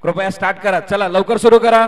कृपया स्टार्ट करा. चला लवकर सुरू करा.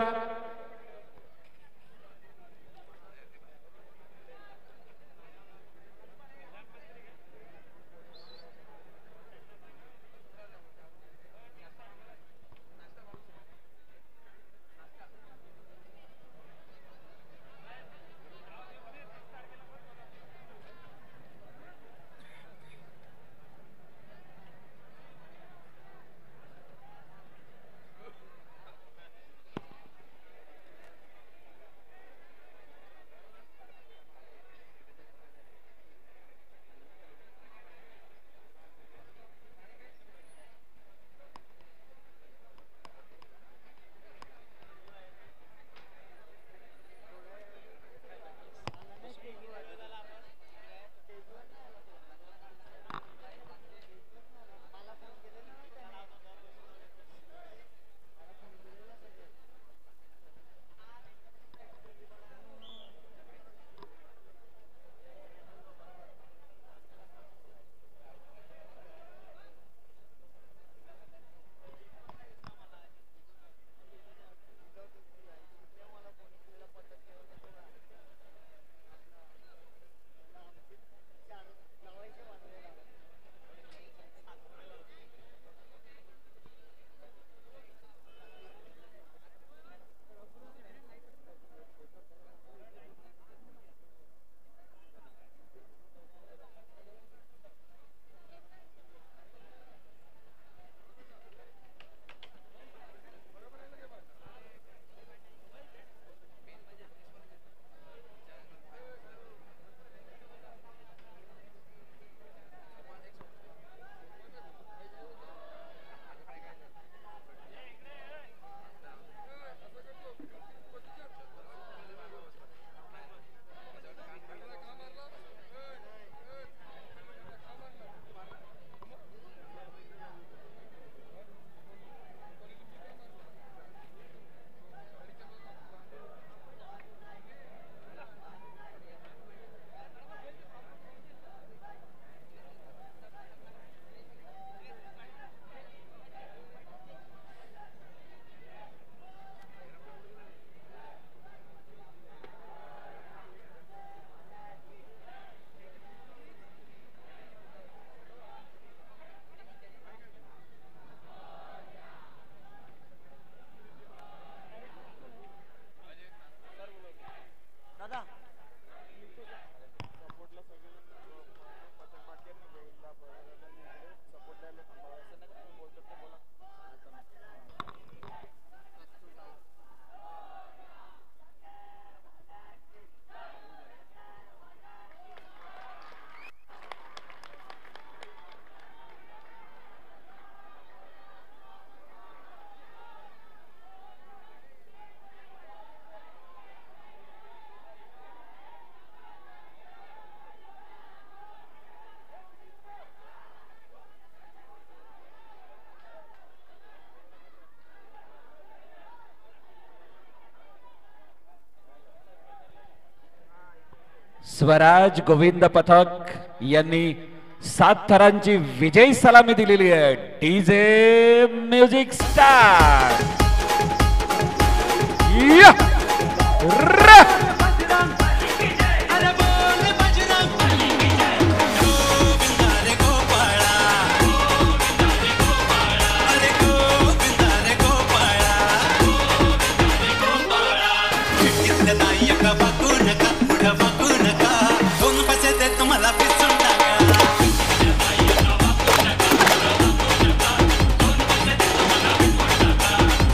स्वराज गोविंद पथक यांनी 7 थरांची विजयी सलामी दिलेली आहे. DJ music star.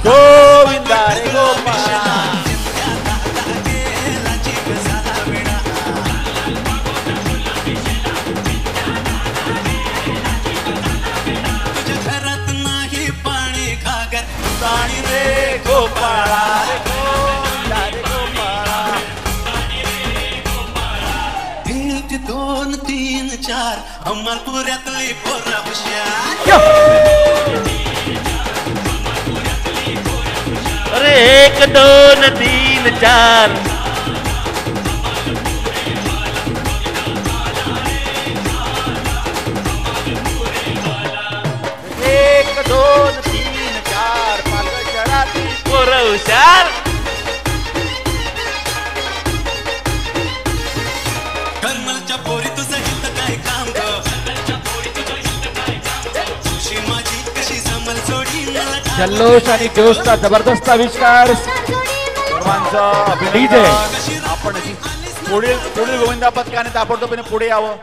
गोविंदा रे गोपाळा तुझ्या घरात नाही पाणी घागर पाणी रे गोपाळा रे गोविंदा रे गोपाळा. 1 2 3 4 अमरपुऱ्यातली पोरं हुशार. अरे 1 2 3 4 1 2 3 4 पालघरच्या हुशार. कर्नलच्या पोरी तुझं हित काय काम ग तुझी माझी कशी जमल जोडी मला जल्लोष आणि जोशचा जबरदस्त आविष्कार सर्वांचा DJ. अभिनंदन. आपण पुढील पुढील गोविंदा पथकाने ताबडतोबीने पुढे यावं.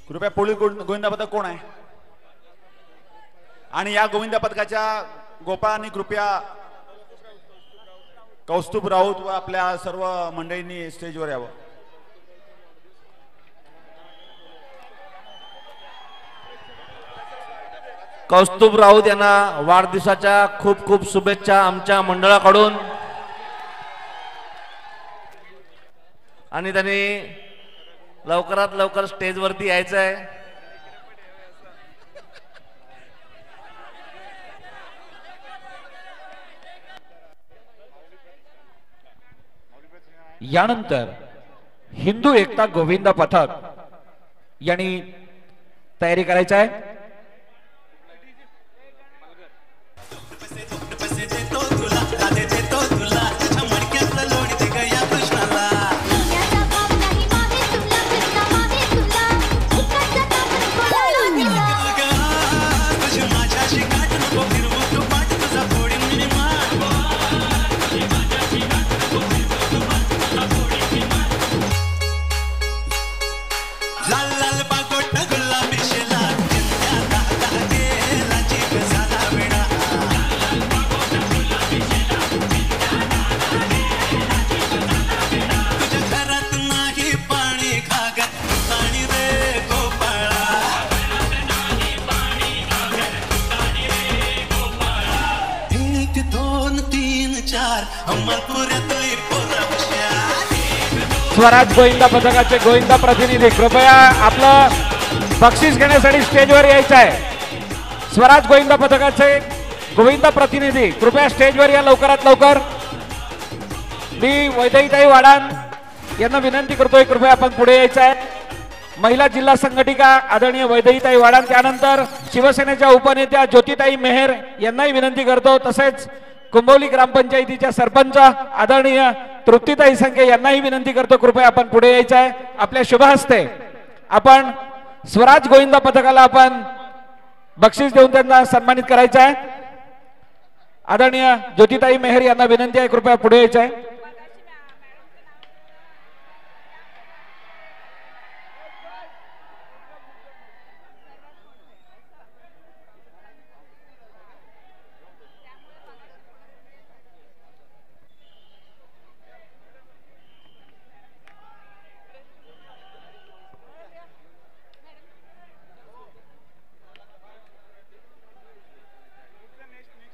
कृपया पुढील गोविंदा पथक कोण आहे आणि या गोविंदा पथकाच्या गोपाळांनी कृपया कौस्तुभ राऊत व आपल्या सर्व मंडळींनी स्टेजवर यावं. कौस्तुभ राऊत यांना वाढदिवसाच्या खूप खूप शुभेच्छा आमच्या मंडळाकडून. आणि त्यांनी लवकरात लवकर स्टेजवरती यायचं आहे. यानंतर हिंदू एकता गोविंदा पथक यांनी तयारी करायची आहे. पैसे देतो तुला राधे देतो तुला तुझ्या मडक्यातलं लोणी दे ग या कृष्णाला तुझी माझ्याशी गाठ नको फिरवू तू पाठ तुझा फोडीन मी मान लाल लाल बागोट गुलाबी शेला चिंध्या दहा दहा गेला जीव झाला वेडा तुझ्या घरात नाही पाणी घागर पाणी रे गोपाळा एक दोन तीन चार अमरपुऱ्यातली पोरं हुशार स्वराज गोविंदा पथकाचे गोविंदा प्रतिनिधी कृपया आपलं बक्षीस घेण्यासाठी स्टेजवर यायचं आहे. स्वराज गोविंदा पथकाचे गोविंदा प्रतिनिधी कृपया स्टेजवर या लवकरात लवकर. मी वैदईताई वाडान यांना विनंती करतोय कृपया आपण पुढे यायचं आहे. महिला जिल्हा संघटिका आदरणीय वैदईताई वाडान, त्यानंतर शिवसेनेच्या उपनेत्या ज्योतिताई मेहर यांनाही विनंती करतो. तसेच कुंभवली ग्रामपंचायतीच्या सरपंच आदरणीय तृप्तीताई संखे यांनाही विनंती करतो कृपया आपण पुढे यायचं आहे. आपल्या शुभ हस्ते आपण स्वराज गोविंदा पथकाला आपण बक्षीस देऊन त्यांना सन्मानित करायचं आहे. आदरणीय ज्योतिताई मेहर यांना विनंती आहे कृपया पुढे यायचं आहे.